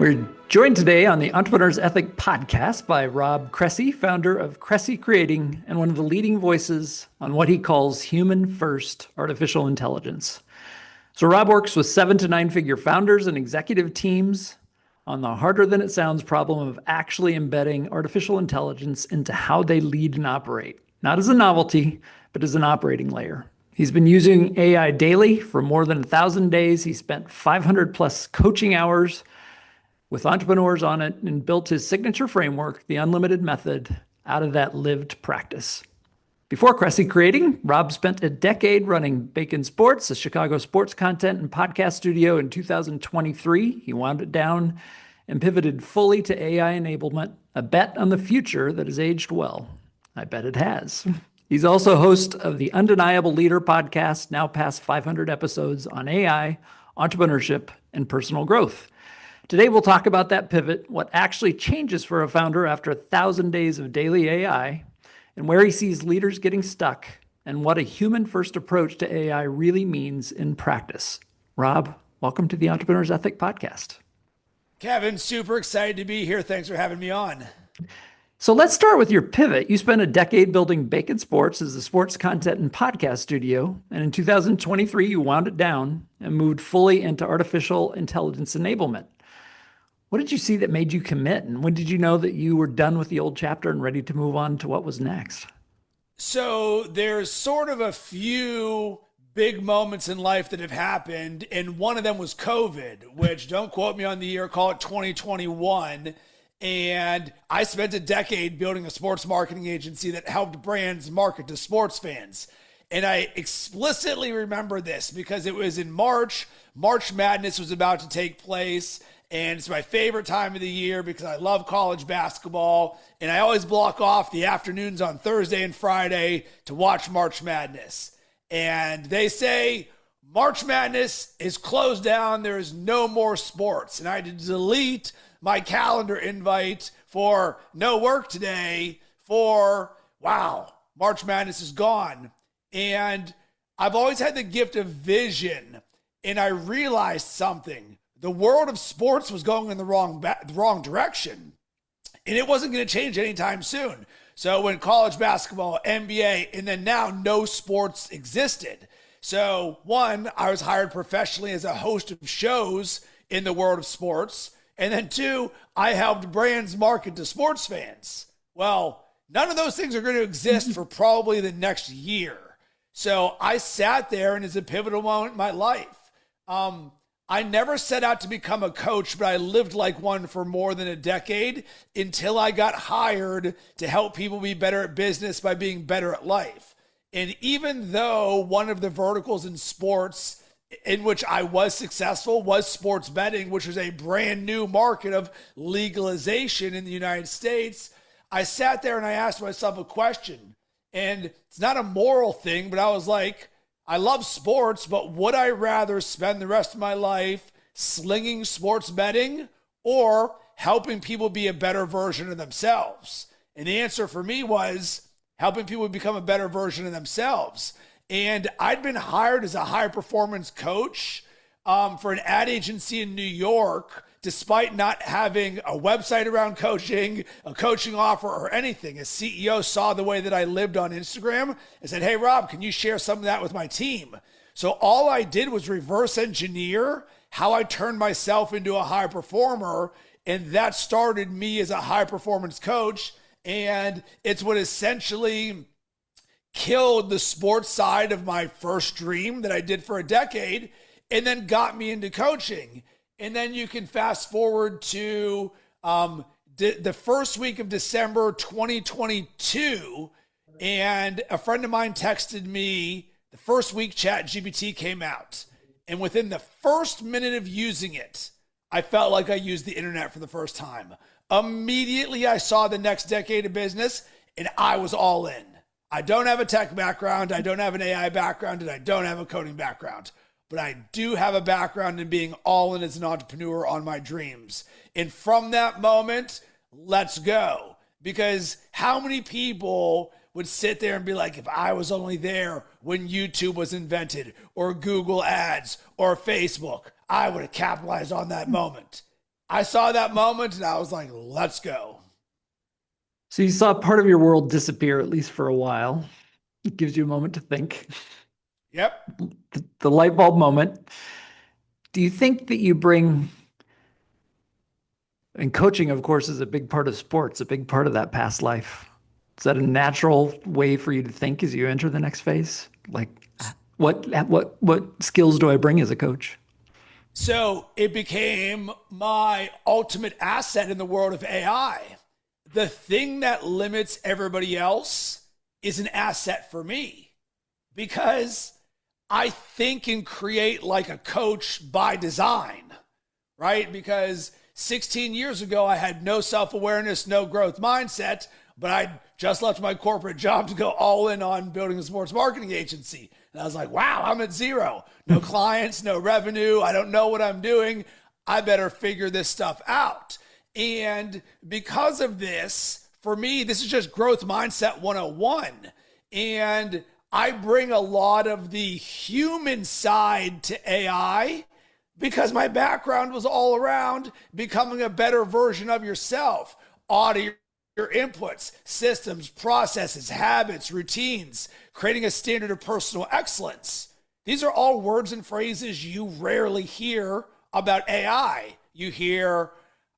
We're joined today on the Entrepreneur's Ethic podcast by Rob Cressy, founder of Cressy Creating and one of the leading voices on what he calls human-first artificial intelligence. So Rob works with 7 to 9 figure founders and executive teams on the harder than it sounds problem of actually embedding artificial intelligence into how they lead and operate, not as a novelty, but as an operating layer. He's been using AI daily for more than 1,000 days. He spent 500 plus coaching hours with entrepreneurs on it and built his signature framework, the Unlimited Method, out of that lived practice. Before Cressy Creating, Rob spent a decade running Bacon Sports, a Chicago sports content and podcast studio. In 2023, he wound it down and pivoted fully to AI enablement, a bet on the future that has aged well. I bet it has. He's also host of the Undeniable Leader podcast, now past 500 episodes on AI, entrepreneurship, and personal growth. Today, we'll talk about that pivot, what actually changes for a founder after 1,000 days of daily AI, and where he sees leaders getting stuck, and what a human-first approach to AI really means in practice. Rob, welcome to the Entrepreneur's Ethic podcast. Kevin, super excited to be here. Thanks for having me on. So let's start with your pivot. You spent a decade building Bacon Sports as a sports content and podcast studio, and in 2023, you wound it down and moved fully into artificial intelligence enablement. What did you see that made you commit? And when did you know that you were done with the old chapter and ready to move on to what was next? So there's sort of a few big moments in life that have happened. And one of them was COVID, which, don't quote me on the year, call it 2021. And I spent a decade building a sports marketing agency that helped brands market to sports fans. And I explicitly remember this because it was in March. March Madness was about to take place. And it's my favorite time of the year because I love college basketball. And I always block off the afternoons on Thursday and Friday to watch March Madness. And they say March Madness is closed down. There is no more sports. And I had to delete my calendar invite for no work today for, wow, March Madness is gone. And I've always had the gift of vision. And I realized something. The world of sports was going in the wrong direction, and it wasn't going to change anytime soon. So when college basketball, NBA, and then now no sports existed. So one, I was hired professionally as a host of shows in the world of sports. And then two, I helped brands market to sports fans. Well, none of those things are going to exist for probably the next year. So I sat there, and it's a pivotal moment in my life. I never set out to become a coach, but I lived like one for more than a decade until I got hired to help people be better at business by being better at life. And even though one of the verticals in sports in which I was successful was sports betting, which was a brand new market of legalization in the United States, I sat there and I asked myself a question. And it's not a moral thing, but I was like, I love sports, but would I rather spend the rest of my life slinging sports betting or helping people be a better version of themselves? And the answer for me was helping people become a better version of themselves. And I'd been hired as a high performance coach for an ad agency in New York, despite not having a website around coaching, a coaching offer, or anything. A CEO saw the way that I lived on Instagram and said, hey, Rob, can you share some of that with my team? So all I did was reverse engineer how I turned myself into a high performer. And that started me as a high performance coach. And it's what essentially killed the sports side of my first dream that I did for a decade and then got me into coaching. And then you can fast forward to the first week of December 2022, and a friend of mine texted me the first week ChatGPT came out. And within the first minute of using it, I felt like I used the internet for the first time. Immediately, I saw the next decade of business, and I was all in. I don't have a tech background, I don't have an AI background, and I don't have a coding background. But I do have a background in being all in as an entrepreneur on my dreams. And from that moment, let's go. Because how many people would sit there and be like, if I was only there when YouTube was invented, or Google Ads, or Facebook, I would have capitalized on that moment. I saw that moment and I was like, let's go. So you saw part of your world disappear, at least for a while. It gives you a moment to think. Yep. The light bulb moment. Do you think that you bring, and coaching, of course, is a big part of sports, a big part of that past life. Is that a natural way for you to think as you enter the next phase? Like, what skills do I bring as a coach? So it became my ultimate asset in the world of AI. The thing that limits everybody else is an asset for me because I think and create like a coach by design, right? Because 16 years ago, I had no self-awareness, no growth mindset, but I just left my corporate job to go all in on building a sports marketing agency. And I was like, wow, I'm at zero. No clients, no revenue. I don't know what I'm doing. I better figure this stuff out. And because of this, for me, this is just growth mindset 101. And I bring a lot of the human side to AI because my background was all around becoming a better version of yourself. Audit your inputs, systems, processes, habits, routines, creating a standard of personal excellence. These are all words and phrases you rarely hear about AI. You hear,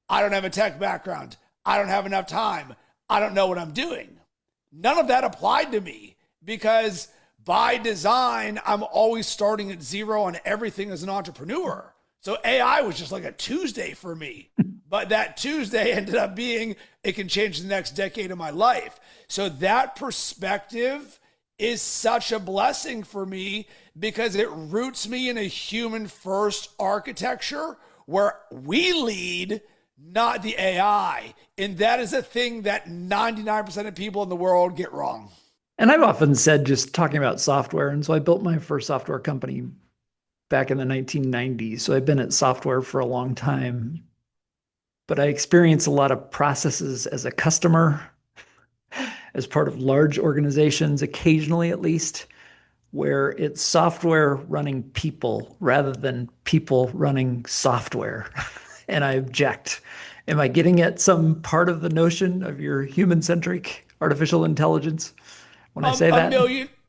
I don't have a tech background. I don't have enough time. I don't know what I'm doing. None of that applied to me because by design, I'm always starting at zero on everything as an entrepreneur. So AI was just like a Tuesday for me. But that Tuesday ended up being, it can change the next decade of my life. So that perspective is such a blessing for me because it roots me in a human first architecture where we lead, not the AI. And that is a thing that 99% of people in the world get wrong. And I've often said, just talking about software, and so I built my first software company back in the 1990s. So I've been at software for a long time, but I experience a lot of processes as a customer, as part of large organizations, occasionally at least, where it's software running people rather than people running software. And I object. Am I getting at some part of the notion of your human-centric artificial intelligence when I say that?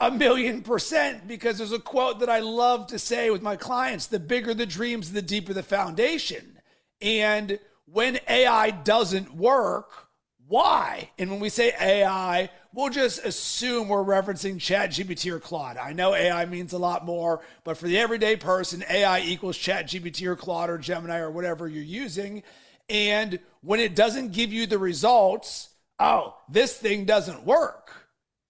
A million percent, because there's a quote that I love to say with my clients: the bigger the dreams, the deeper the foundation. And when AI doesn't work, why? And when we say AI, we'll just assume we're referencing ChatGPT or Claude. I know AI means a lot more, but for the everyday person, AI equals ChatGPT or Claude or Gemini or whatever you're using. And when it doesn't give you the results, oh, this thing doesn't work,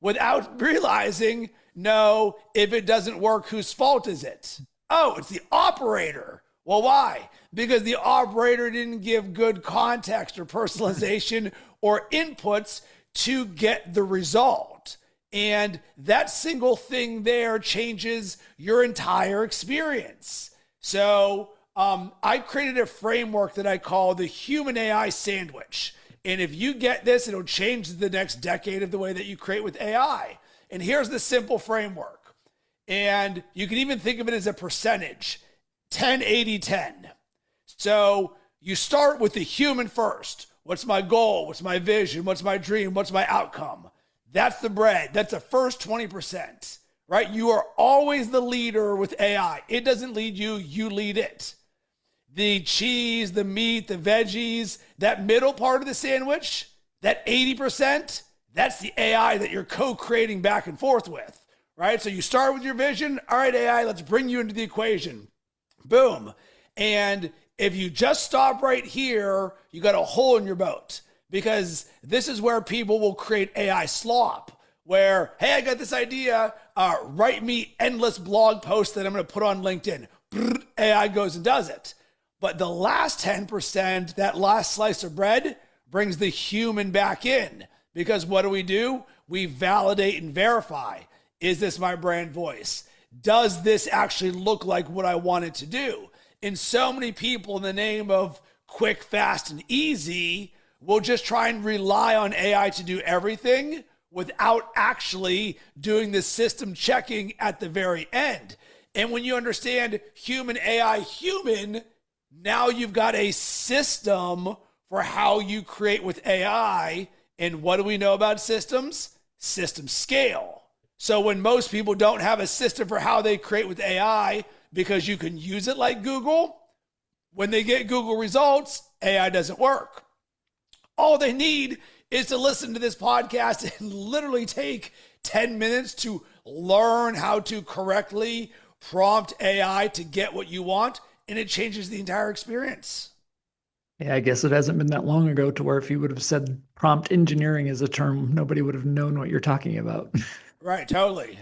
without realizing, no, if it doesn't work, whose fault is it? Oh, it's the operator. Well, why? Because the operator didn't give good context or personalization or inputs to get the result. And that single thing there changes your entire experience. So I created a framework that I call the human AI sandwich. And if you get this, it'll change the next decade of the way that you create with AI. And here's the simple framework. And you can even think of it as a percentage, 10, 80, 10. So you start with the human first. What's my goal? What's my vision? What's my dream? What's my outcome? That's the bread. That's the first 20%, right? You are always the leader with AI. It doesn't lead you, you lead it. The cheese, the meat, the veggies, that middle part of the sandwich, that 80%, that's the AI that you're co-creating back and forth with, right? So you start with your vision. All right, AI, let's bring you into the equation. Boom. And if you just stop right here, you got a hole in your boat, because this is where people will create AI slop, where, hey, I got this idea, write me endless blog posts that I'm going to put on LinkedIn. AI goes and does it. But the last 10%, that last slice of bread, brings the human back in. Because what do? We validate and verify. Is this my brand voice? Does this actually look like what I want it to do? And so many people, in the name of quick, fast, and easy, will just try and rely on AI to do everything without actually doing the system checking at the very end. And when you understand human, AI, human, Now you've got a system for how you create with AI. And what do we know about systems? Systems scale. So when most people don't have a system for how they create with AI, because you can use it like Google, when they get Google results, AI doesn't work. All they need is to listen to this podcast and literally take 10 minutes to learn how to correctly prompt AI to get what you want, and it changes the entire experience. Yeah, I guess it hasn't been that long ago to where if you would have said prompt engineering as a term, nobody would have known what you're talking about. Right, totally.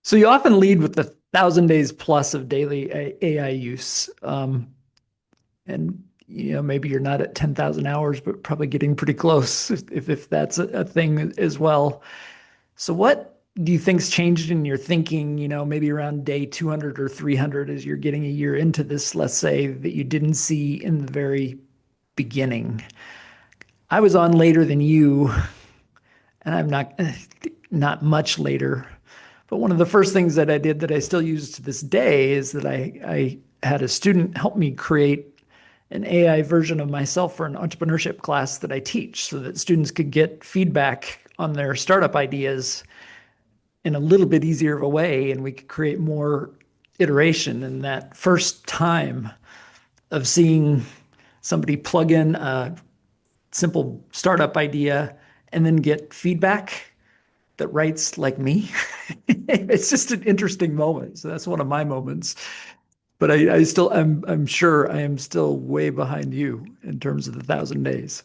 So you often lead with the 1,000 days plus of daily AI use. And maybe you're not at 10,000 hours, but probably getting pretty close if that's a thing as well. So what do you think's changed in your thinking, maybe around day 200 or 300 as you're getting a year into this, let's say, that you didn't see in the very beginning? I was on later than you, and I'm not much later. But one of the first things that I did that I still use to this day is that I had a student help me create an AI version of myself for an entrepreneurship class that I teach so that students could get feedback on their startup ideas in a little bit easier of a way, and we could create more iteration. And that first time of seeing somebody plug in a simple startup idea and then get feedback that writes like me, it's just an interesting moment. So that's one of my moments. But I'm sure I am still way behind you in terms of the 1,000 days.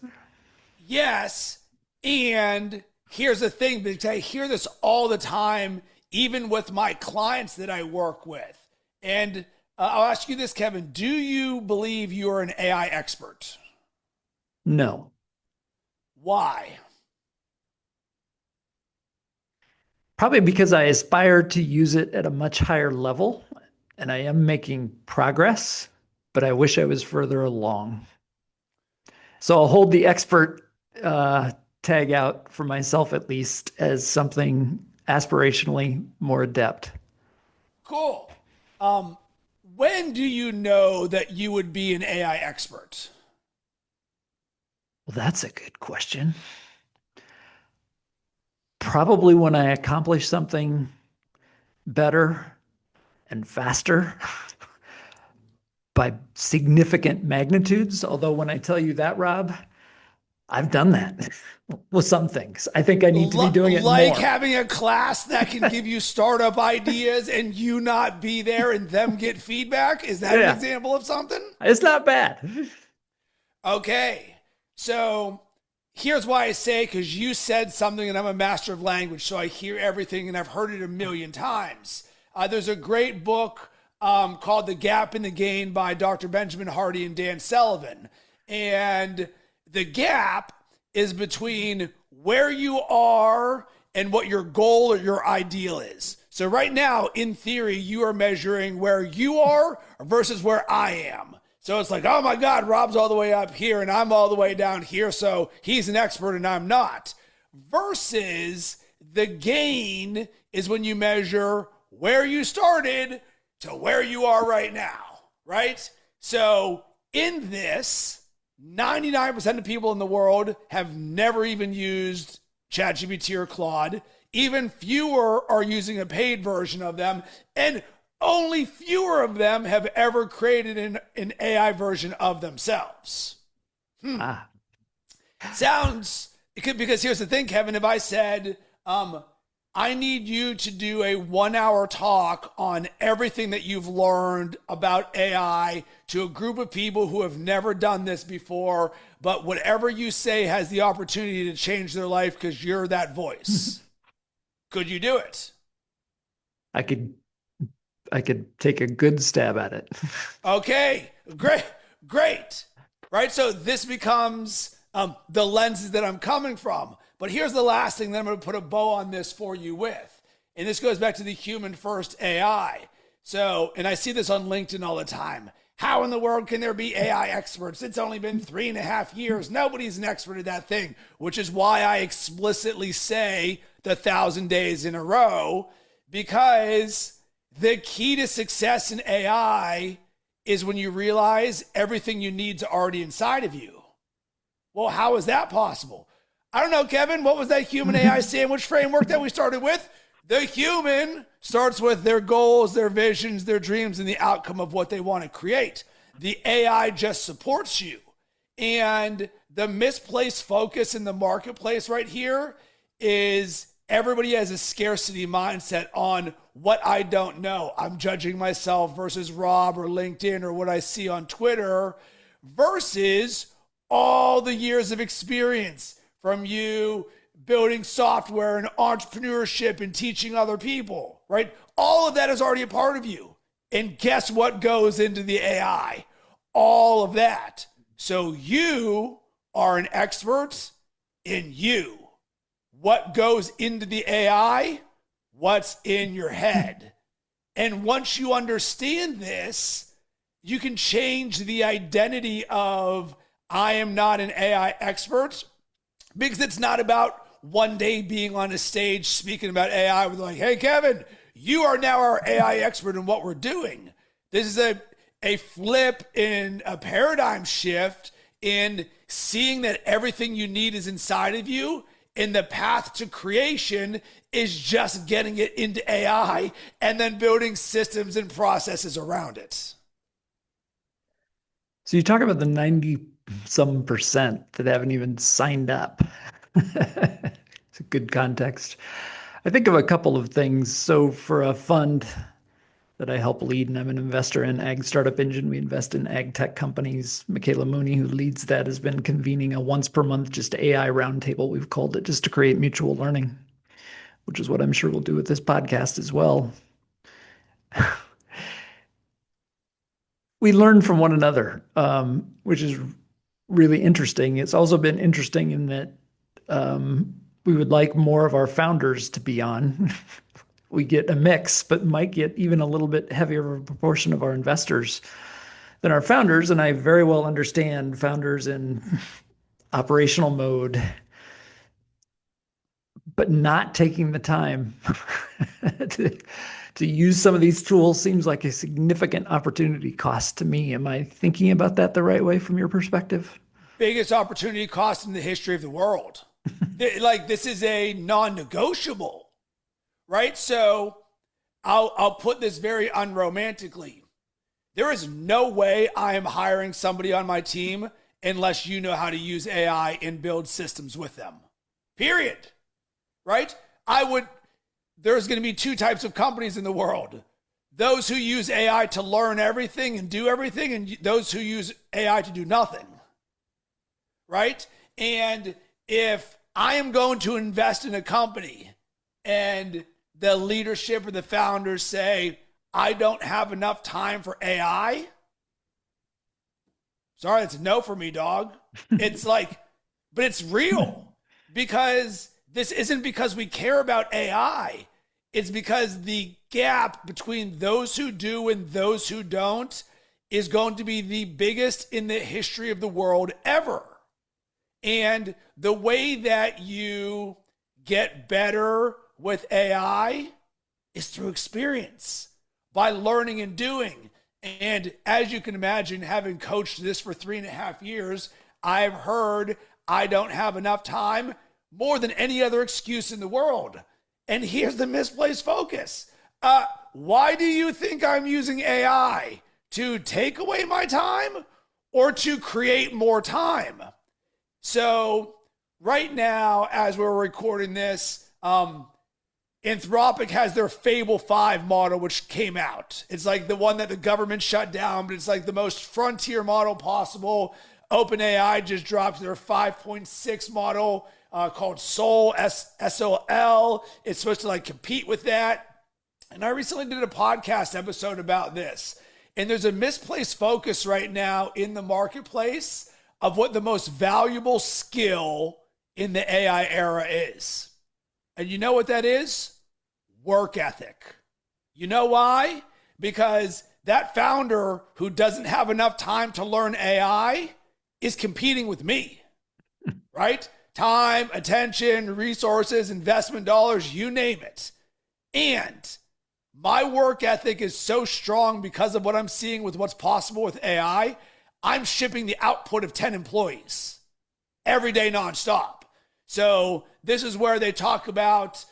Yes. And here's the thing, because I hear this all the time, even with my clients that I work with. And I'll ask you this, Kevin. Do you believe you're an AI expert? No. Why? Probably because I aspire to use it at a much higher level, and I am making progress, but I wish I was further along. So I'll hold the expert tag out for myself, at least, as something aspirationally more adept. Cool. When do you know that you would be an AI expert? Well, that's a good question. Probably when I accomplish something better and faster by significant magnitudes. Although when I tell you that, Rob, I've done that with some things. I think I need to be doing it like more. Having a class that can give you startup ideas and you not be there and them get feedback. Is that an example of something? It's not bad. Okay. So here's why I say, because you said something and I'm a master of language, so I hear everything and I've heard it a million times. There's a great book called The Gap and the Gain by Dr. Benjamin Hardy and Dan Sullivan. And the gap is between where you are and what your goal or your ideal is. So right now, in theory, you are measuring where you are versus where I am. So it's like, oh my God, Rob's all the way up here and I'm all the way down here. So he's an expert and I'm not. Versus the gain is when you measure where you started to where you are right now, right? So in this, 99% of people in the world have never even used ChatGPT or Claude. Even fewer are using a paid version of them. And only fewer of them have ever created an AI version of themselves. Sounds, because here's the thing, Kevin, if I said, I need you to do a 1-hour talk on everything that you've learned about AI to a group of people who have never done this before, but whatever you say has the opportunity to change their life because you're that voice. Could you do it? I could take a good stab at it. Okay, great. Right, so this becomes the lenses that I'm coming from. But here's the last thing that I'm going to put a bow on this for you with. And this goes back to the human first AI. So, and I see this on LinkedIn all the time. How in the world can there be AI experts? It's only been 3.5 years. Nobody's an expert at that thing, which is why I explicitly say the 1,000 days in a row, because the key to success in AI is when you realize everything you need is already inside of you. Well, how is that possible? I don't know, Kevin. What was that human AI sandwich framework that we started with? The human starts with their goals, their visions, their dreams, and the outcome of what they want to create. The AI just supports you. And the misplaced focus in the marketplace right here is everybody has a scarcity mindset on what I don't know. I'm judging myself versus Rob or LinkedIn or what I see on Twitter versus all the years of experience from you building software and entrepreneurship and teaching other people, right? All of that is already a part of you. And guess what goes into the AI? All of that. So you are an expert in you. What goes into the AI? What's in your head? And once you understand this, you can change the identity of I am not an AI expert, because it's not about one day being on a stage speaking about AI with like, hey, Kevin, you are now our AI expert in what we're doing. This is a flip in a paradigm shift in seeing that everything you need is inside of you, and the path to creation is just getting it into AI and then building systems and processes around it. So you talk about the 90-some% that haven't even signed up. It's a good context. I think of a couple of things. So for a fund that I help lead, and I'm an investor in Ag Startup Engine, we invest in ag tech companies. Michaela Mooney, who leads that, has been convening a once per month just AI roundtable, we've called it, just to create mutual learning, which is what I'm sure we'll do with this podcast as well. We learn from one another, which is really interesting. It's also been interesting in that we would like more of our founders to be on. We get a mix, but might get even a little bit heavier of a proportion of our investors than our founders. And I very well understand founders in operational mode, but not taking the time to use some of these tools seems like a significant opportunity cost to me. Am I thinking about that the right way from your perspective? Biggest opportunity cost in the history of the world. Like, this is a non-negotiable, right? So I'll put this very unromantically. There is no way I am hiring somebody on my team unless you know how to use AI and build systems with them. Period. Right? There's going to be two types of companies in the world. Those who use AI to learn everything and do everything, and those who use AI to do nothing. Right? And if I am going to invest in a company and the leadership or the founders say, I don't have enough time for AI, sorry, it's a no for me, dog. It's like, but it's real, because this isn't because we care about AI. It's because the gap between those who do and those who don't is going to be the biggest in the history of the world ever. And the way that you get better with AI is through experience, by learning and doing. And as you can imagine, having coached this for 3.5 years, I've heard I don't have enough time more than any other excuse in the world. And here's the misplaced focus. Why do you think I'm using AI? To take away my time or to create more time? So right now, as we're recording this, Anthropic has their Fable 5 model, which came out. It's like the one that the government shut down, but it's like the most frontier model possible. OpenAI just dropped their 5.6 model called Sol, S-O-L. It's supposed to like compete with that. And I recently did a podcast episode about this. And there's a misplaced focus right now in the marketplace of what the most valuable skill in the AI era is. And you know what that is? Work ethic. You know why? Because that founder who doesn't have enough time to learn AI is competing with me, right? Time, attention, resources, investment dollars, you name it. And my work ethic is so strong because of what I'm seeing with what's possible with AI. I'm shipping the output of 10 employees every day nonstop. So this is where they talk about,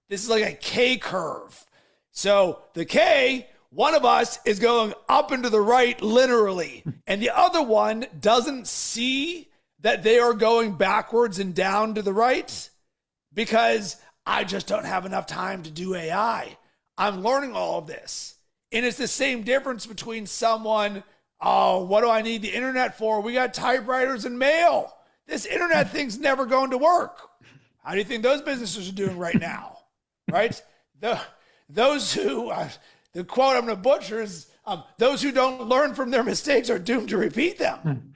this is like a K curve. So the K, one of us is going up and to the right literally, and the other one doesn't see that they are going backwards and down to the right because I just don't have enough time to do AI. I'm learning all of this. And it's the same difference between someone, oh, what do I need the internet for? We got typewriters and mail. This internet thing's never going to work. How do you think those businesses are doing right now? Right? Those who, the quote I'm going to butcher is, those who don't learn from their mistakes are doomed to repeat them.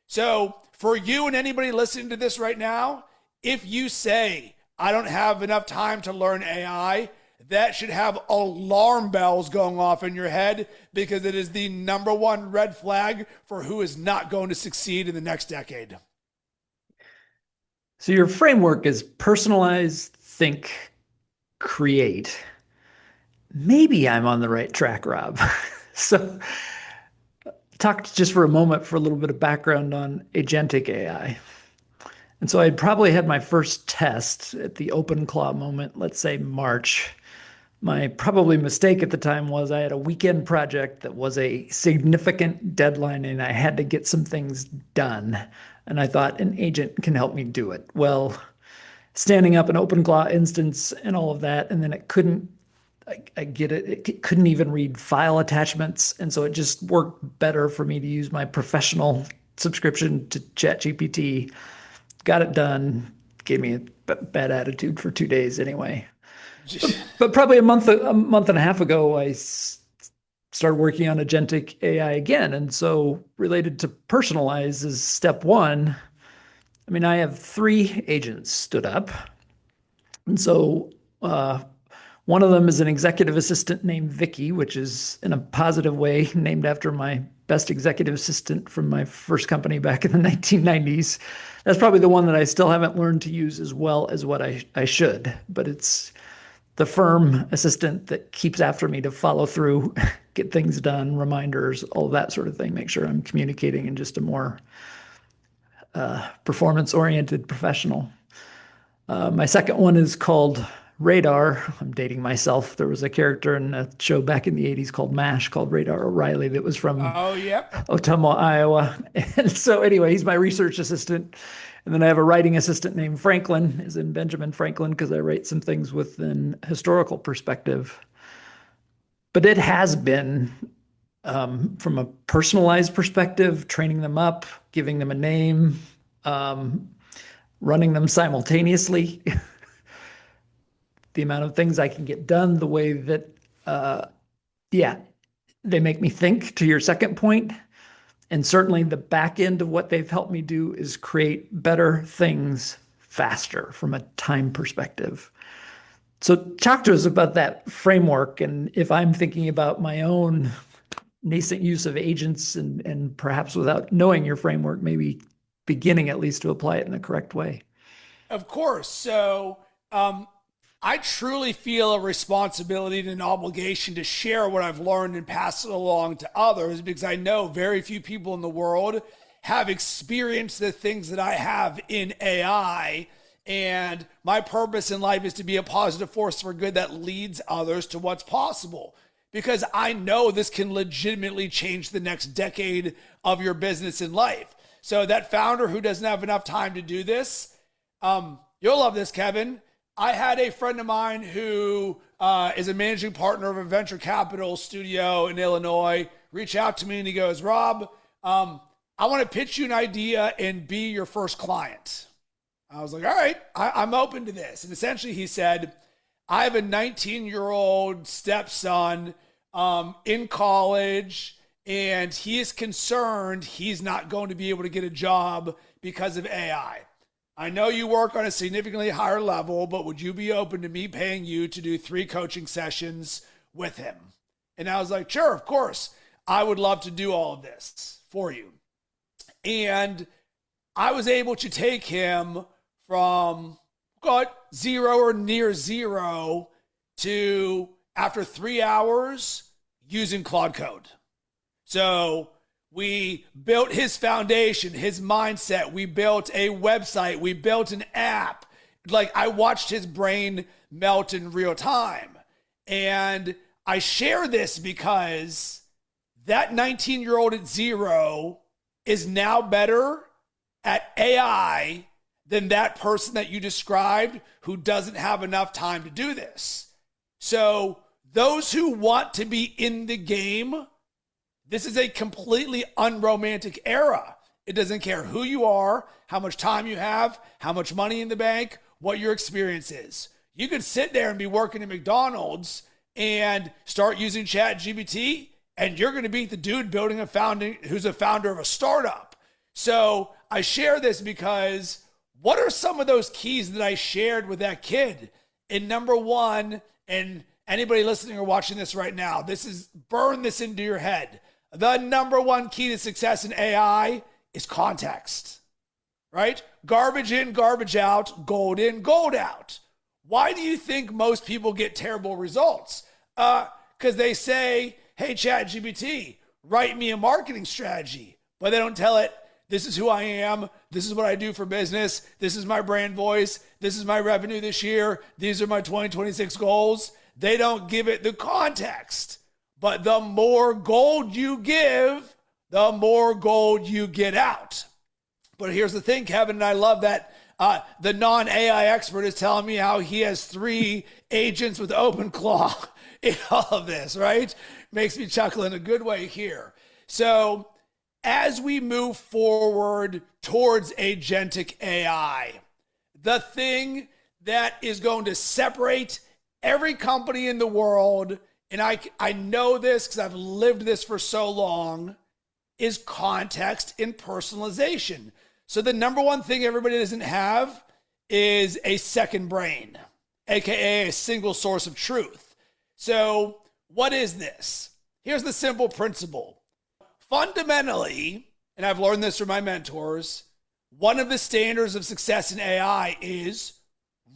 So for you and anybody listening to this right now, if you say, I don't have enough time to learn AI, that should have alarm bells going off in your head because it is the number one red flag for who is not going to succeed in the next decade. So your framework is personalize, think, create. Maybe I'm on the right track, Rob. So talk just for a moment for a little bit of background on agentic AI. And so I'd probably had my first test at the OpenClaw moment, let's say March. My probably mistake at the time was I had a weekend project that was a significant deadline and I had to get some things done. And I thought an agent can help me do it. Well, standing up an OpenClaw instance and all of that, and then it couldn't, I get it, it couldn't even read file attachments. And so it just worked better for me to use my professional subscription to ChatGPT. Got it done, gave me a bad attitude for 2 days anyway. But probably a month and a half ago, I started working on agentic AI again. And so related to personalize is step one. I mean, I have 3 agents stood up. And so one of them is an executive assistant named Vicky, which is in a positive way named after my best executive assistant from my first company back in the 1990s. That's probably the one that I still haven't learned to use as well as what I should, but it's the firm assistant that keeps after me to follow through, get things done, reminders, all that sort of thing, make sure I'm communicating in just a more performance-oriented professional. My second one is called Radar. I'm dating myself. There was a character in a show back in the 80s called MASH called Radar O'Reilly that was from Ottumwa, Iowa. And so anyway, he's my research assistant. And then I have a writing assistant named Franklin, as in Benjamin Franklin, because I write some things with an historical perspective. But it has been, from a personalized perspective, training them up, giving them a name, running them simultaneously, the amount of things I can get done, the way that, they make me think, to your second point. And certainly the back end of what they've helped me do is create better things faster from a time perspective. So talk to us about that framework. And if I'm thinking about my own nascent use of agents and perhaps without knowing your framework, maybe beginning at least to apply it in the correct way. Of course. So I truly feel a responsibility and an obligation to share what I've learned and pass it along to others because I know very few people in the world have experienced the things that I have in AI. And my purpose in life is to be a positive force for good that leads others to what's possible. Because I know this can legitimately change the next decade of your business and life. So that founder who doesn't have enough time to do this, you'll love this, Kevin. I had a friend of mine who is a managing partner of a venture capital studio in Illinois reach out to me and he goes, Rob, I want to pitch you an idea and be your first client. I was like, all right, I'm open to this. And essentially he said, I have a 19-year-old stepson in college and he is concerned he's not going to be able to get a job because of AI. I know you work on a significantly higher level, but would you be open to me paying you to do 3 coaching sessions with him? And I was like, sure, of course. I would love to do all of this for you. And I was able to take him from 0 or near 0 to after 3 hours using Claude Code. So we built his foundation, his mindset. We built a website. We built an app. Like, I watched his brain melt in real time. And I share this because that 19-year-old at zero is now better at AI than that person that you described who doesn't have enough time to do this. So those who want to be in the game, this is a completely unromantic era. It doesn't care who you are, how much time you have, how much money in the bank, what your experience is. You could sit there and be working at McDonald's and start using ChatGPT, and you're going to beat the dude who's a founder of a startup. So I share this because what are some of those keys that I shared with that kid? And number one, and anybody listening or watching this right now, burn this into your head. The number one key to success in AI is context, right? Garbage in, garbage out, gold in, gold out. Why do you think most people get terrible results? Because they say, hey, ChatGPT, write me a marketing strategy, but they don't tell it, this is who I am, this is what I do for business, this is my brand voice, this is my revenue this year, these are my 2026 goals. They don't give it the context. But the more gold you give, the more gold you get out. But here's the thing, Kevin, and I love that the non-AI expert is telling me how he has 3 agents with OpenClaw in all of this, right? Makes me chuckle in a good way here. So as we move forward towards agentic AI, the thing that is going to separate every company in the world, and I know this because I've lived this for so long, is context and personalization. So the number one thing everybody doesn't have is a second brain, aka a single source of truth. So what is this? Here's the simple principle. Fundamentally, and I've learned this from my mentors, one of the standards of success in AI is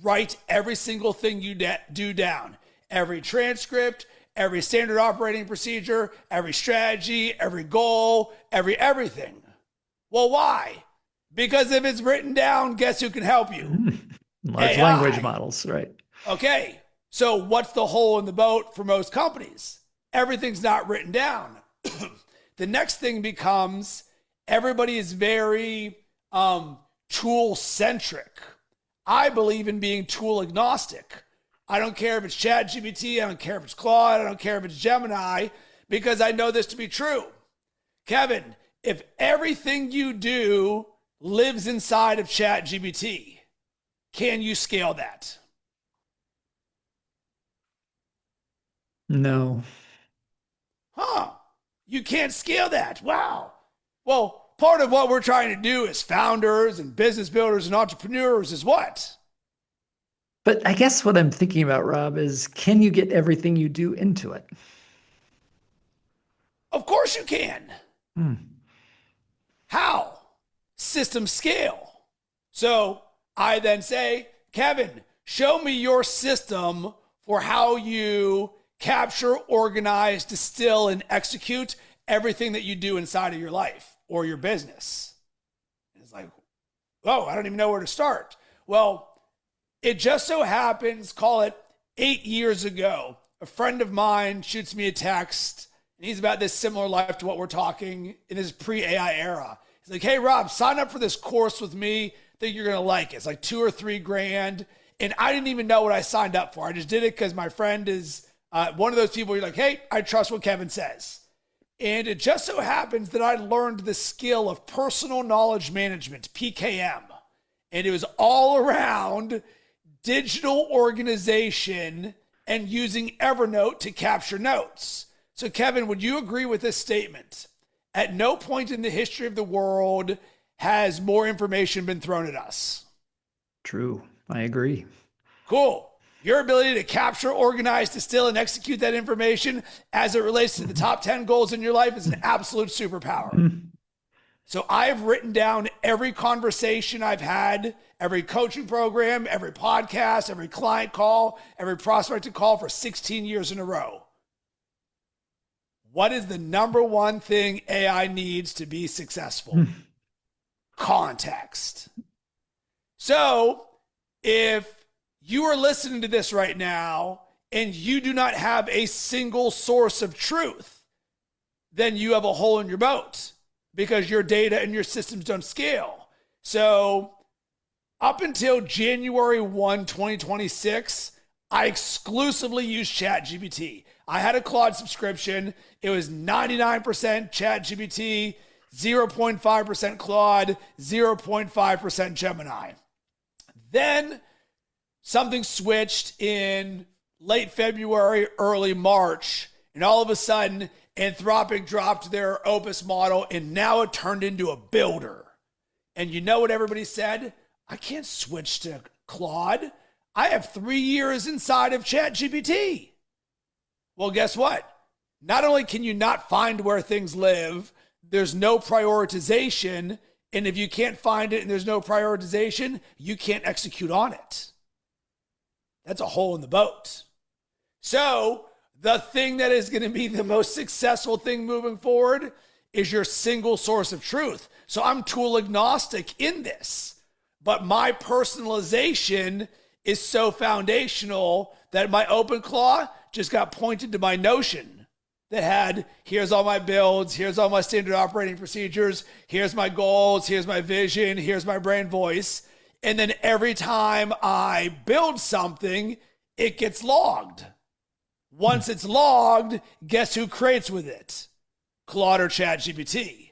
write every single thing you do down. Every transcript, every standard operating procedure, every strategy, every goal, everything. Well, why? Because if it's written down, guess who can help you? Large AI. language models, right? Okay, so what's the hole in the boat for most companies? Everything's not written down. The next thing becomes everybody is very tool-centric. I believe in being tool agnostic. I don't care if it's ChatGPT, I don't care if it's Claude, I don't care if it's Gemini, because I know this to be true. Kevin, if everything you do lives inside of ChatGPT, can you scale that? No. Huh. You can't scale that. Wow. Well, part of what we're trying to do as founders and business builders and entrepreneurs is what? But I guess what I'm thinking about, Rob, is can you get everything you do into it? Of course you can. How? System scale. So I then say, Kevin, show me your system for how you capture, organize, distill, and execute everything that you do inside of your life or your business. And it's like, oh, I don't even know where to start. Well, it just so happens, call it 8 years ago, a friend of mine shoots me a text, and he's about this similar life to what we're talking in his pre-AI era. He's like, hey, Rob, sign up for this course with me. I think you're going to like it. It's like $2 or $3 grand. And I didn't even know what I signed up for. I just did it because my friend is one of those people you're like, hey, I trust what Kevin says. And it just so happens that I learned the skill of personal knowledge management, PKM. And it was all around digital organization and using Evernote to capture notes. So Kevin, would you agree with this statement? At no point in the history of the world has more information been thrown at us. True. I agree. Cool. Your ability to capture, organize, distill, and execute that information as it relates to the top 10 goals in your life is an absolute superpower. So I've written down every conversation I've had, every coaching program, every podcast, every client call, every prospected call for 16 years in a row. What is the number one thing AI needs to be successful? Context. So if you are listening to this right now and you do not have a single source of truth, then you have a hole in your boat because your data and your systems don't scale. So up until January 1, 2026, I exclusively used ChatGPT. I had a Claude subscription. It was 99% ChatGPT, 0.5% Claude, 0.5% Gemini. Then something switched in late February, early March, and all of a sudden, Anthropic dropped their Opus model, and now it turned into a builder. And you know what everybody said? I can't switch to Claude. I have 3 years inside of ChatGPT. Well, guess what? Not only can you not find where things live, there's no prioritization. And if you can't find it and there's no prioritization, you can't execute on it. That's a hole in the boat. So the thing that is going to be the most successful thing moving forward is your single source of truth. So I'm tool agnostic in this, but my personalization is so foundational that my OpenClaw just got pointed to my Notion that had, here's all my builds, here's all my standard operating procedures, here's my goals, here's my vision, here's my brand voice. And then every time I build something, it gets logged. Once it's logged, guess who creates with it? Claude or ChatGPT.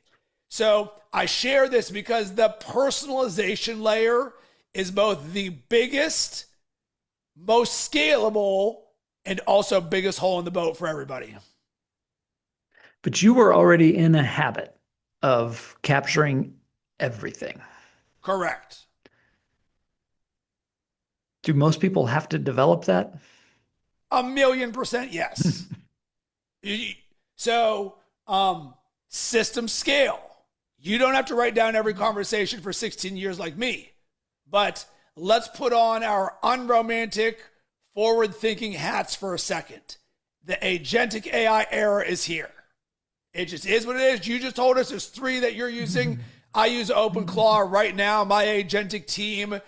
So I share this because the personalization layer is both the biggest, most scalable, and also biggest hole in the boat for everybody. But you were already in a habit of capturing everything. Correct. Do most people have to develop that? 1,000,000% yes. So, system scale. You don't have to write down every conversation for 16 years like me, but let's put on our unromantic, forward-thinking hats for a second. The agentic AI era is here. It just is what it is. You just told us there's 3 that you're using. I use OpenClaw right now. My agentic team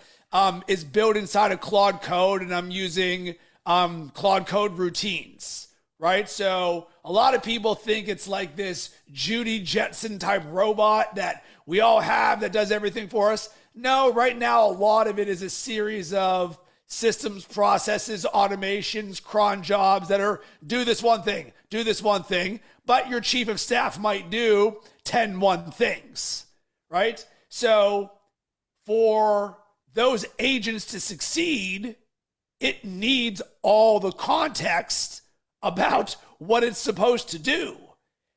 is built inside of Claude Code, and I'm using Claude Code routines, right? So a lot of people think it's like this Judy Jetson type robot that we all have that does everything for us. No, right now, a lot of it is a series of systems, processes, automations, cron jobs that are do this one thing, but your chief of staff might do 10 things, right? So for those agents to succeed, it needs all the context about what it's supposed to do.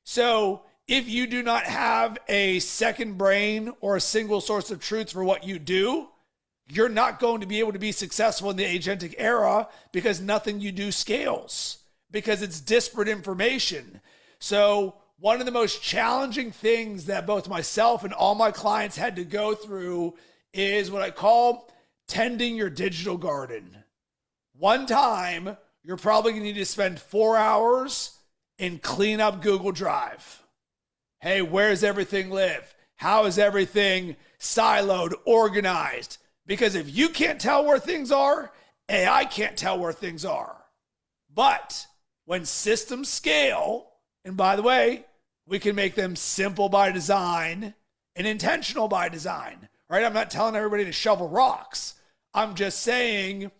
So if you do not have a second brain or a single source of truth for what you do, you're not going to be able to be successful in the agentic era because nothing you do scales, because it's disparate information. So one of the most challenging things that both myself and all my clients had to go through is what I call tending your digital garden. One time, you're probably going to need to spend 4 hours and clean up Google Drive. Hey, where's everything live? How is everything siloed, organized? Because if you can't tell where things are, AI can't tell where things are. But when systems scale, and by the way, we can make them simple by design and intentional by design, right? I'm not telling everybody to shovel rocks. I'm just saying,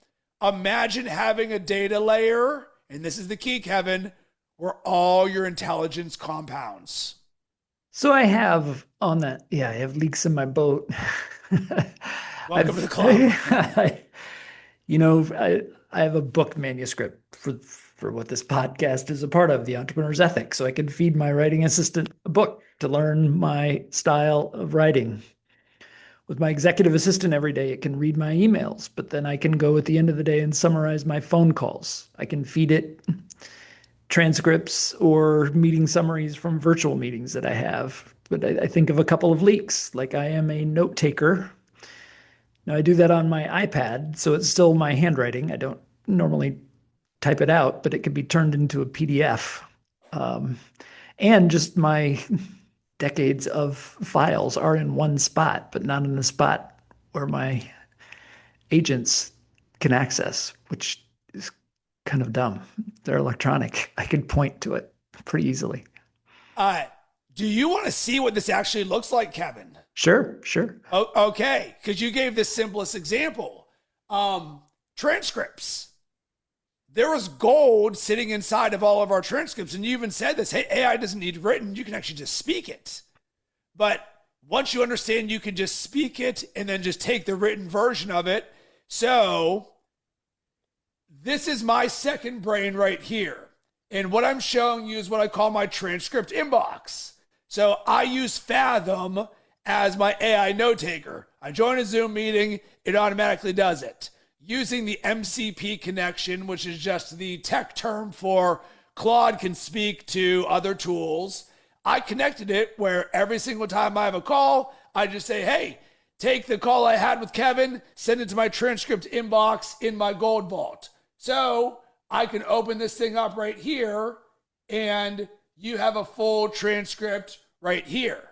imagine having a data layer, and this is the key, Kevin, where all your intelligence compounds. So I have on that, I have leaks in my boat. Welcome to the club. I have a book manuscript for what this podcast is a part of, The Entrepreneur's Ethic. So I can feed my writing assistant a book to learn my style of writing. With my executive assistant every day, it can read my emails, but then I can go at the end of the day and summarize my phone calls. I can feed it transcripts or meeting summaries from virtual meetings that I have but I think of a couple of leaks. Like I am a note taker. Now I do that on my iPad, so it's still my handwriting. I don't normally type it out, but it could be turned into a PDF. Um, and just my decades of files are in one spot, but not in the spot where my agents can access, which is kind of dumb. They're electronic. I could point to it pretty easily. Do you want to see what this actually looks like, Kevin? Sure, sure. Oh, okay, because you gave the simplest example. Transcripts. There was gold sitting inside of all of our transcripts, and you even said this, hey, AI doesn't need written, you can actually just speak it. But once you understand you can just speak it and then just take the written version of it. So this is my second brain right here. And what I'm showing you is what I call my transcript inbox. So I use Fathom as my AI note taker. I join a Zoom meeting, it automatically does it. Using the MCP connection, which is just the tech term for Claude can speak to other tools, I connected it where every single time I have a call, I just say, hey, take the call I had with Kevin, send it to my transcript inbox in my Gold Vault. So I can open this thing up right here, and you have a full transcript right here.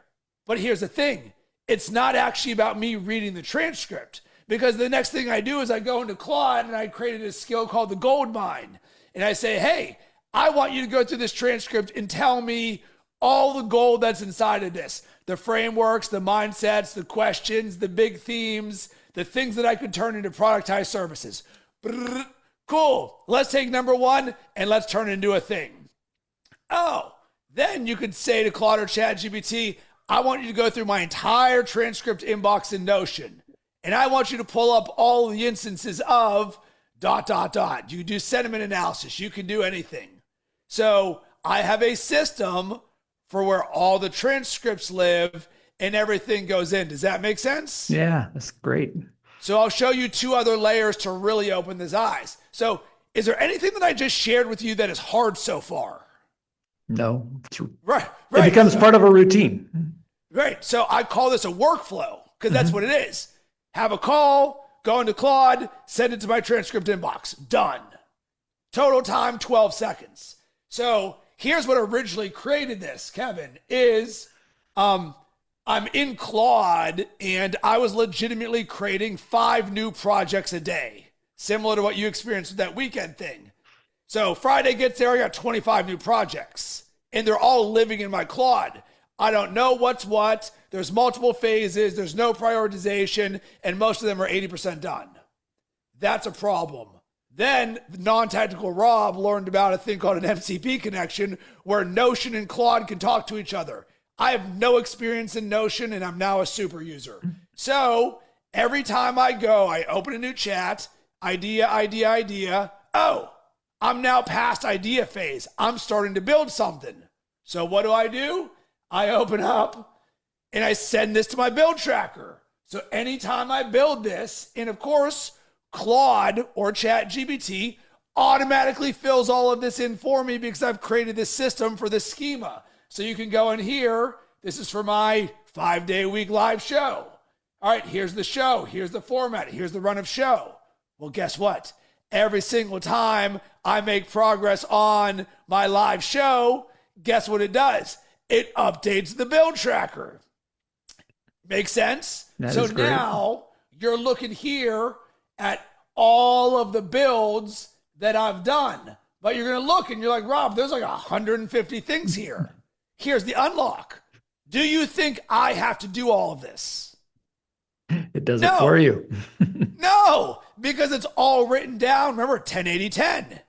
But here's the thing. It's not actually about me reading the transcript, because the next thing I do is I go into Claude and I created a skill called the gold mine. And I say, hey, I want you to go through this transcript and tell me all the gold that's inside of this. The frameworks, the mindsets, the questions, the big themes, the things that I could turn into productized services. Brrr, cool. Let's take number one and let's turn it into a thing. Oh, then you could say to Claude or ChatGPT, I want you to go through my entire transcript inbox in Notion. And I want you to pull up all the instances of ... You can do sentiment analysis. You can do anything. So I have a system for where all the transcripts live and everything goes in. Does that make sense? Yeah, that's great. So I'll show you two other layers to really open his eyes. So is there anything that I just shared with you that is hard so far? No. Right. It becomes part of a routine. Right. So I call this a workflow because that's what it is. Have a call, go into Claude, send it to my transcript inbox. Done. Total time, 12 seconds. So here's what originally created this, Kevin, is I'm in Claude and I was legitimately creating 5 new projects a day, similar to what you experienced with that weekend thing. So Friday gets there, I got 25 new projects and they're all living in my Claude. I don't know what's what. There's multiple phases. There's no prioritization. And most of them are 80% done. That's a problem. Then non-technical Rob learned about a thing called an MCP connection where Notion and Claude can talk to each other. I have no experience in Notion and I'm now a super user. So every time I go, I open a new chat, idea. Oh, I'm now past idea phase. I'm starting to build something. So what do? I open up and I send this to my build tracker. So anytime I build this, and of course, Claude or ChatGPT automatically fills all of this in for me because I've created this system for this schema. So you can go in here. This is for my 5-day-a-week live show. All right, here's the show. Here's the format. Here's the run of show. Well, guess what? Every single time I make progress on my live show, guess what it does? It updates the build tracker. Make sense? So now you're looking here at all of the builds that I've done. But you're going to look and you're like, Rob, there's like 150 things here. Here's the unlock. Do you think I have to do all of this? It does it for you. No, because it's all written down. Remember, 10-80-10. Yeah.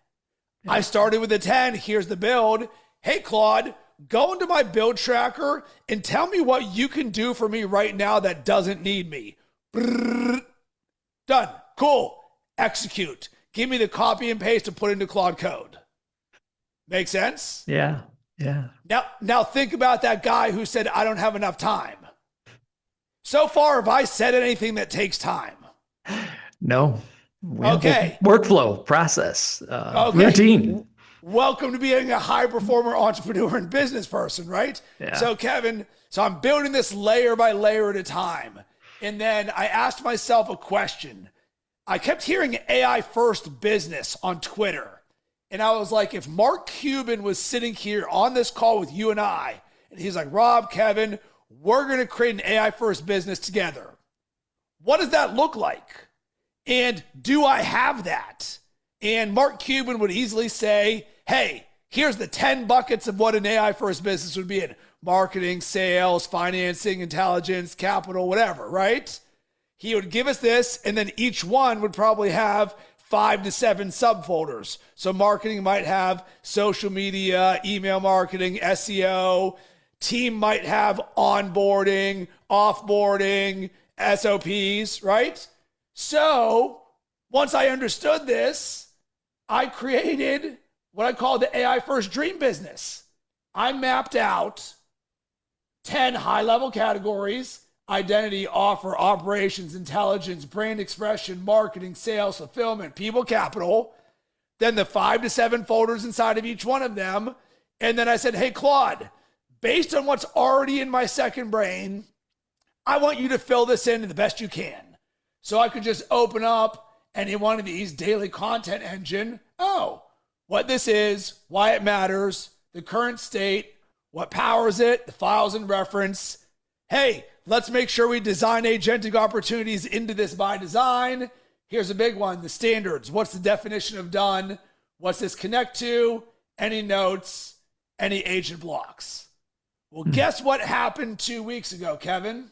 I started with a 10. Here's the build. Hey, Claude, go into my build tracker and tell me what you can do for me right now that doesn't need me. Brrr. Done. Cool. Execute. Give me the copy and paste to put into Claude Code. Make sense? Yeah. Now think about that guy who said, I don't have enough time. So far, have I said anything that takes time? No. Okay. Workflow, process, routine. welcome to being a high performer entrepreneur and business person, right? Yeah. So, Kevin, so I'm building this layer by layer at a time. And then I asked myself a question. I kept hearing AI first business on Twitter. And I was like, if Mark Cuban was sitting here on this call with you and I, and he's like, Rob, Kevin, we're going to create an AI first business together. What does that look like? And do I have that? And Mark Cuban would easily say, hey, here's the 10 buckets of what an AI first business would be in: marketing, sales, financing, intelligence, capital, whatever, right? He would give us this, and then each one would probably have 5 to 7 subfolders. So marketing might have social media, email marketing, SEO. Team might have onboarding, offboarding, SOPs, right? So once I understood this, I created what I call the AI first dream business. I mapped out 10 high-level categories: identity, offer, operations, intelligence, brand expression, marketing, sales, fulfillment, people, capital. Then the 5 to 7 folders inside of each one of them. And then I said, hey, Claude, based on what's already in my second brain, I want you to fill this in the best you can. So I could just open up any one of these daily content engine. Oh, what this is, why it matters, the current state, what powers it, the files and reference. Hey, let's make sure we design agentic opportunities into this by design. Here's a big one: the standards. What's the definition of done? What's this connect to? Any notes? Any agent blocks? Well, guess what happened 2 weeks ago, Kevin?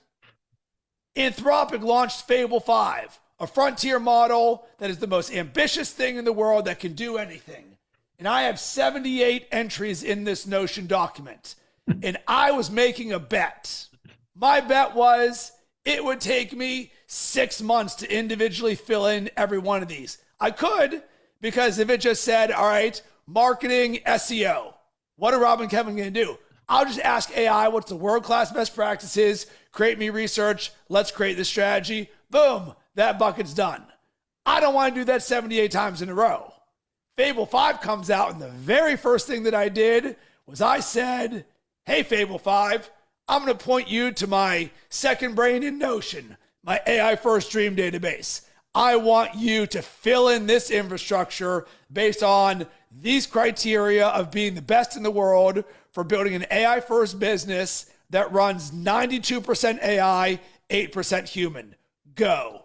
Anthropic launched Fable 5, a frontier model that is the most ambitious thing in the world that can do anything. And I have 78 entries in this Notion document. And I was making a bet. My bet was it would take me 6 months to individually fill in every one of these. I could, because if it just said, all right, marketing, SEO, what are Rob and Kevin going to do? I'll just ask AI what's the world-class best practices, create me research, let's create this strategy. Boom, that bucket's done. I don't want to do that 78 times in a row. Fable 5 comes out, and the very first thing that I did was I said, hey, Fable 5, I'm going to point you to my second brain in Notion, my AI first dream database. I want you to fill in this infrastructure based on these criteria of being the best in the world for building an AI first business that runs 92% AI, 8% human. Go.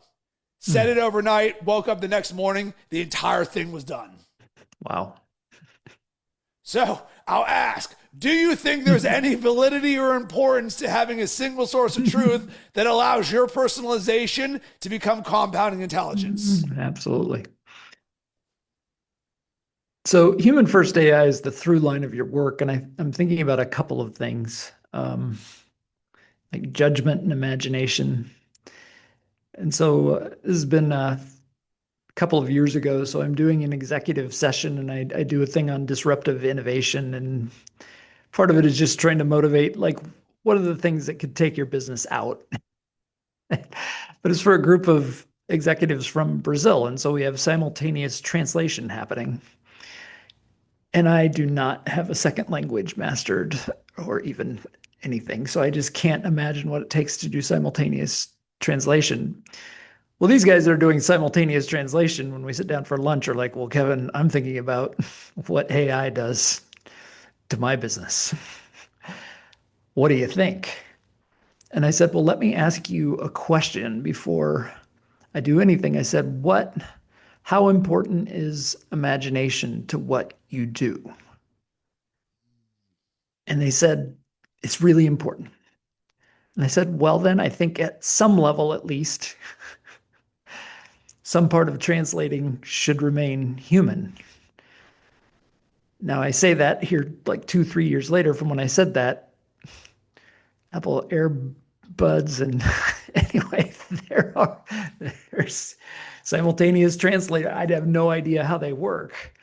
Set it overnight, woke up the next morning, the entire thing was done. Wow. So I'll ask, do you think there's any validity or importance to having a single source of truth that allows your personalization to become compounding intelligence? Absolutely. So human first AI is the through line of your work. And I'm thinking about a couple of things, like judgment and imagination. And so this has been a couple of years ago. So I'm doing an executive session, and I do a thing on disruptive innovation. And part of it is just trying to motivate, like, what are the things that could take your business out? But it's for a group of executives from Brazil. And so we have simultaneous translation happening. And I do not have a second language mastered or even anything. So I just can't imagine what it takes to do simultaneous translation. Well, these guys that are doing simultaneous translation, when we sit down for lunch, are like, well, Kevin, I'm thinking about what AI does to my business. What do you think? And I said, well, let me ask you a question before I do anything. I said, how important is imagination to what you do? And they said, it's really important. And I said, well, then I think at some level, at least, some part of translating should remain human. Now I say that here like 2-3 years later from when I said that. Apple AirBuds, and anyway, there's simultaneous translator. I'd have no idea how they work.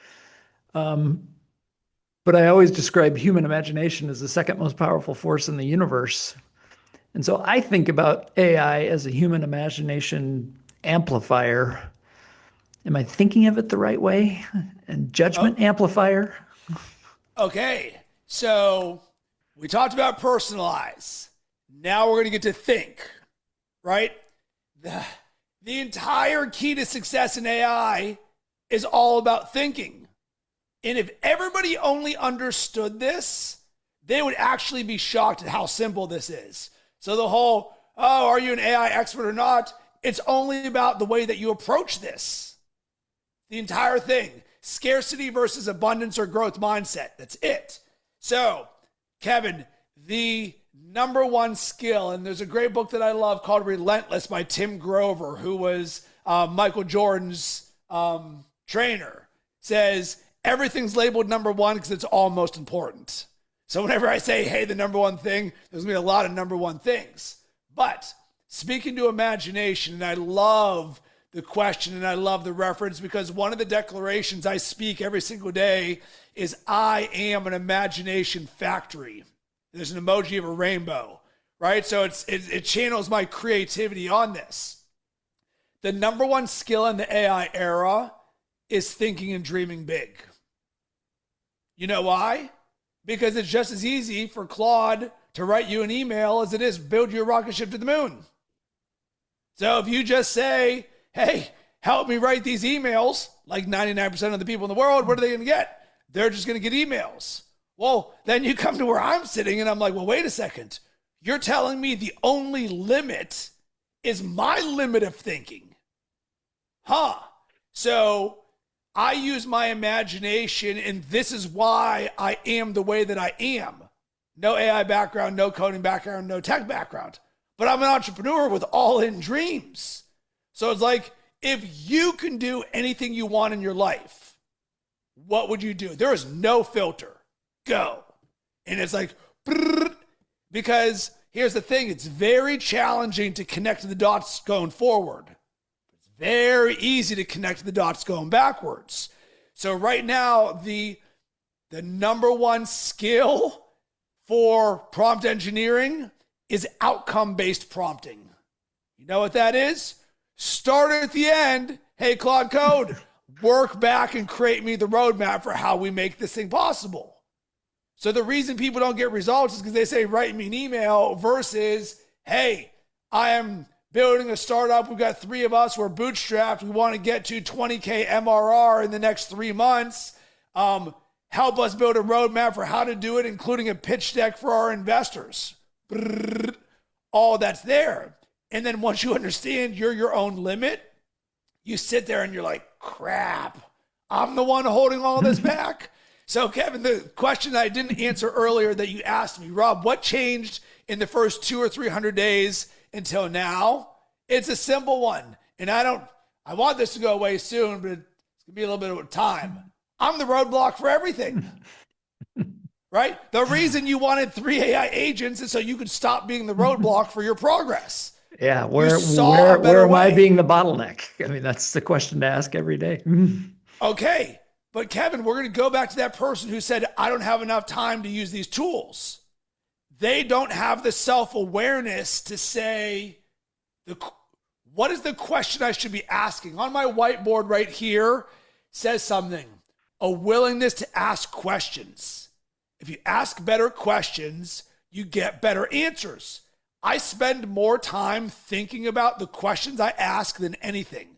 But I always describe human imagination as the second most powerful force in the universe. And so I think about AI as a human imagination amplifier. Am I thinking of it the right way? And judgment amplifier? Okay, so we talked about personalize. Now we're going to get to think, right? The, the entire key to success in AI is all about thinking. And if everybody only understood this, they would actually be shocked at how simple this is. So the whole, oh, are you an AI expert or not? It's only about the way that you approach this. The entire thing. Scarcity versus abundance or growth mindset. That's it. So, Kevin, the number one skill, and there's a great book that I love called Relentless by Tim Grover, who was Michael Jordan's trainer, says everything's labeled number one because it's all most important. So whenever I say, hey, the number one thing, there's going to be a lot of number one things. But speaking to imagination, and I love the question and I love the reference because one of the declarations I speak every single day is I am an imagination factory. There's an emoji of a rainbow, right? So it channels my creativity on this. The number one skill in the AI era is thinking and dreaming big. You know why? Because it's just as easy for Claude to write you an email as it is build you a rocket ship to the moon. So if you just say, hey, help me write these emails, like 99% of the people in the world, what are they going to get? They're just going to get emails. Well, then you come to where I'm sitting and I'm like, well, wait a second. You're telling me the only limit is my limit of thinking. Huh. So I use my imagination, and this is why I am the way that I am. No AI background, no coding background, no tech background. But I'm an entrepreneur with all-in dreams. So it's like, if you can do anything you want in your life, what would you do? There is no filter. Go. And it's like, because here's the thing, it's very challenging to connect the dots going forward. It's very easy to connect the dots going backwards. So right now, the number one skill for prompt engineering is outcome-based prompting. You know what that is? Start at the end. Hey, Claude Code, work back and create me the roadmap for how we make this thing possible. So the reason people don't get results is because they say, write me an email versus, hey, I am building a startup. We've got 3 of us. We're bootstrapped. We want to get to 20K MRR in the next 3 months. Help us build a roadmap for how to do it, including a pitch deck for our investors. All that's there. And then once you understand you're your own limit, you sit there and you're like, crap, I'm the one holding all this back. So, Kevin, the question I didn't answer earlier that you asked me, Rob, what changed in the first 200 or 300 days until now? It's a simple one. And I want this to go away soon, but it's going to be a little bit of time. I'm the roadblock for everything. Right? The reason you wanted 3 AI agents is so you could stop being the roadblock for your progress. Yeah, where am I being the bottleneck? I mean, that's the question to ask every day. Okay, but Kevin, we're going to go back to that person who said, I don't have enough time to use these tools. They don't have the self-awareness to say, what is the question I should be asking? On my whiteboard right here says something, a willingness to ask questions. If you ask better questions, you get better answers. I spend more time thinking about the questions I ask than anything.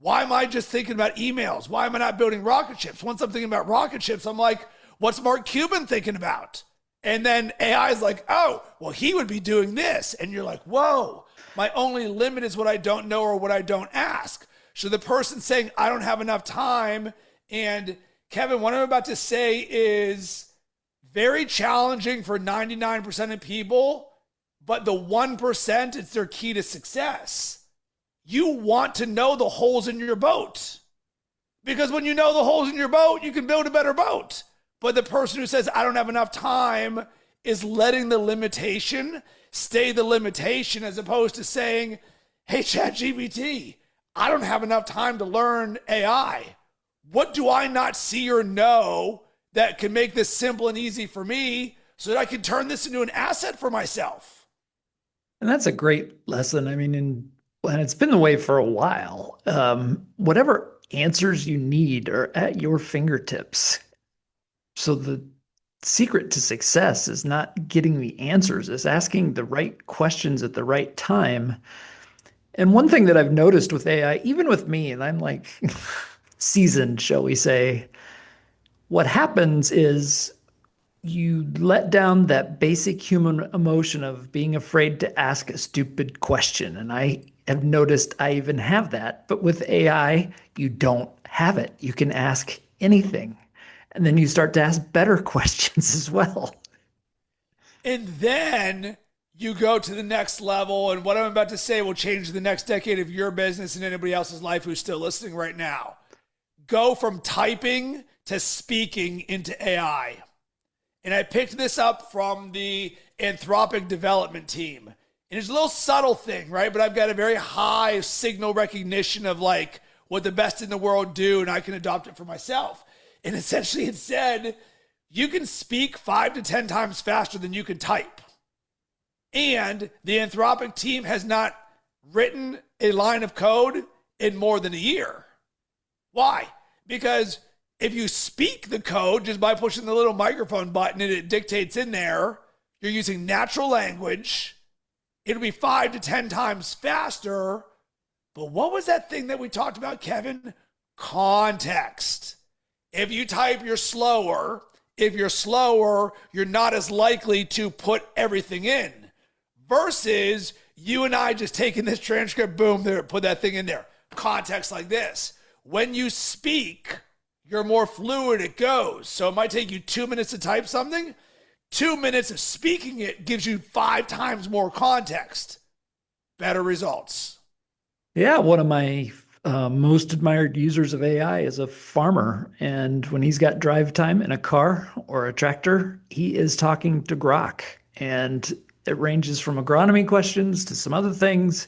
Why am I just thinking about emails? Why am I not building rocket ships? Once I'm thinking about rocket ships, I'm like, what's Mark Cuban thinking about? And then AI is like, oh, well, he would be doing this. And you're like, whoa, my only limit is what I don't know or what I don't ask. So the person saying, I don't have enough time. And Kevin, what I'm about to say is very challenging for 99% of people. But the 1%, it's their key to success. You want to know the holes in your boat. Because when you know the holes in your boat, you can build a better boat. But the person who says, I don't have enough time, is letting the limitation stay the limitation as opposed to saying, hey, ChatGPT, I don't have enough time to learn AI. What do I not see or know that can make this simple and easy for me so that I can turn this into an asset for myself? And that's a great lesson. I mean, and it's been the way for a while. Whatever answers you need are at your fingertips. So the secret to success is not getting the answers, it's asking the right questions at the right time. And one thing that I've noticed with AI, even with me, and I'm like seasoned, shall we say, what happens is you let down that basic human emotion of being afraid to ask a stupid question. And I have noticed I even have that. But with AI, you don't have it. You can ask anything. And then you start to ask better questions as well. And then you go to the next level. And what I'm about to say will change the next decade of your business and anybody else's life who's still listening right now. Go from typing to speaking into AI. And I picked this up from the Anthropic development team. And it's a little subtle thing, right? But I've got a very high signal recognition of like what the best in the world do, and I can adopt it for myself. And essentially it said, you can speak 5 to 10 times faster than you can type. And the Anthropic team has not written a line of code in more than a year. Why? Because if you speak the code just by pushing the little microphone button and it dictates in there, you're using natural language, it'll be 5 to 10 times faster. But what was that thing that we talked about, Kevin? Context. If you type, you're slower. If you're slower, you're not as likely to put everything in. Versus you and I just taking this transcript, boom, there, put that thing in there. Context like this. When you speak, you're more fluid, it goes. So it might take you 2 minutes to type something. 2 minutes of speaking it gives you 5 times more context. Better results. Yeah, one of my most admired users of AI is a farmer. And when he's got drive time in a car or a tractor, he is talking to Grok. And it ranges from agronomy questions to some other things.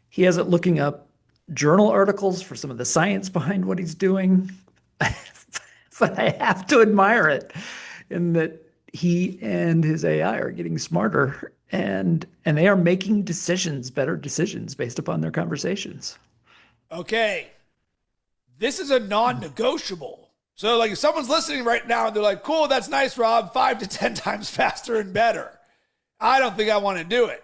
He has it looking up journal articles for some of the science behind what he's doing. But I have to admire it in that he and his AI are getting smarter and they are making decisions, better decisions based upon their conversations. Okay. This is a non-negotiable. So like if someone's listening right now and they're like, cool, that's nice, Rob, 5 to 10 times faster and better. I don't think I want to do it.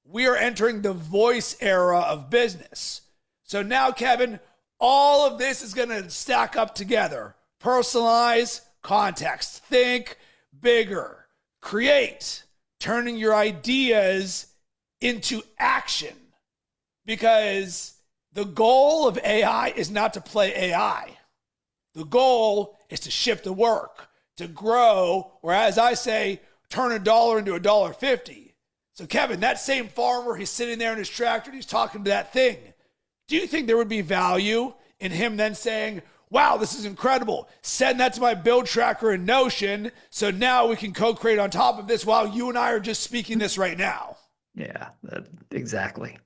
We are entering the voice era of business. So now, Kevin, all of this is going to stack up together. Personalize, context, think bigger, create, turning your ideas into action. Because the goal of AI is not to play AI. The goal is to ship the work, to grow, or as I say, turn $1 into $1.50. So Kevin, that same farmer, he's sitting there in his tractor and he's talking to that thing. Do you think there would be value in him then saying, wow, this is incredible, send that to my build tracker in Notion, so now we can co-create on top of this while you and I are just speaking this right now? Yeah, exactly.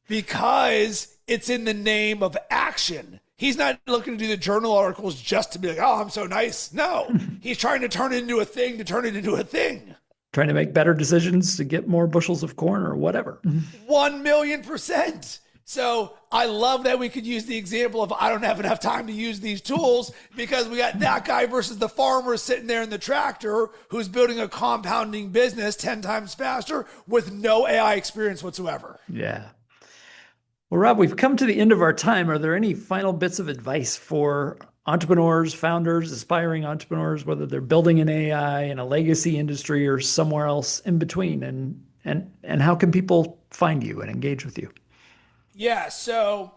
Because it's in the name of action. He's not looking to do the journal articles just to be like, oh, I'm so nice. No, he's trying to turn it into a thing to turn it into a thing. Trying to make better decisions to get more bushels of corn or whatever. 1,000,000%. So I love that we could use the example of I don't have enough time to use these tools because we got that guy versus the farmer sitting there in the tractor who's building a compounding business 10 times faster with no AI experience whatsoever. Yeah. Well, Rob, we've come to the end of our time. Are there any final bits of advice for entrepreneurs, founders, aspiring entrepreneurs, whether they're building an AI in a legacy industry or somewhere else in between? And how can people find you and engage with you? Yeah, so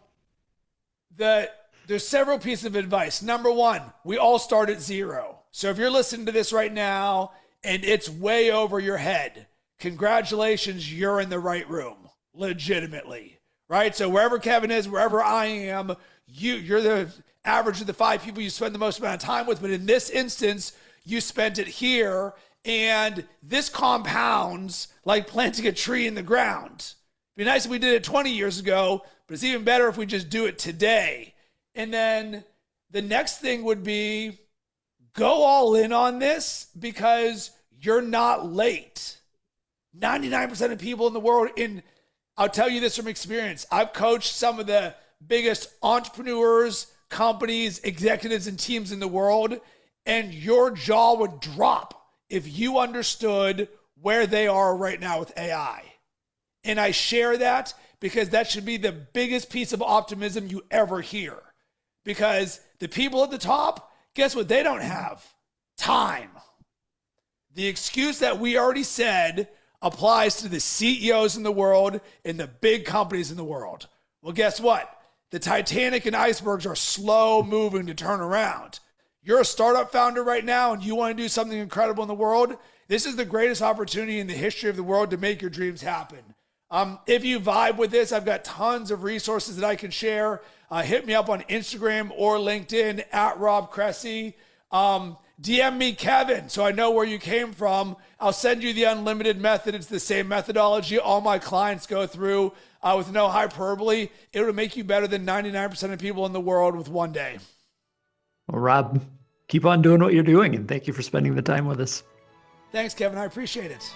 there's several pieces of advice. Number one, we all start at zero. So if you're listening to this right now and it's way over your head, congratulations, you're in the right room, legitimately, right? So wherever Kevin is, wherever I am, you're the average of the 5 people you spend the most amount of time with. But in this instance, you spent it here, and this compounds like planting a tree in the ground. It'd be nice if we did it 20 years ago, but it's even better if we just do it today. And then the next thing would be go all in on this because you're not late. 99% of people in the world, I'll tell you this from experience, I've coached some of the biggest entrepreneurs, companies, executives, and teams in the world, and your jaw would drop if you understood where they are right now with AI. And I share that because that should be the biggest piece of optimism you ever hear. Because the people at the top, guess what they don't have? Time. The excuse that we already said applies to the CEOs in the world and the big companies in the world. Well, guess what? The Titanic and icebergs are slow moving to turn around. You're a startup founder right now and you want to do something incredible in the world. This is the greatest opportunity in the history of the world to make your dreams happen. If you vibe with this, I've got tons of resources that I can share. Hit me up on Instagram or LinkedIn at Rob Cressy. DM me Kevin so I know where you came from. I'll send you the unlimited method. It's the same methodology all my clients go through with no hyperbole. It'll make you better than 99% of people in the world with one day. Well, Rob, keep on doing what you're doing, and thank you for spending the time with us. Thanks, Kevin. I appreciate it.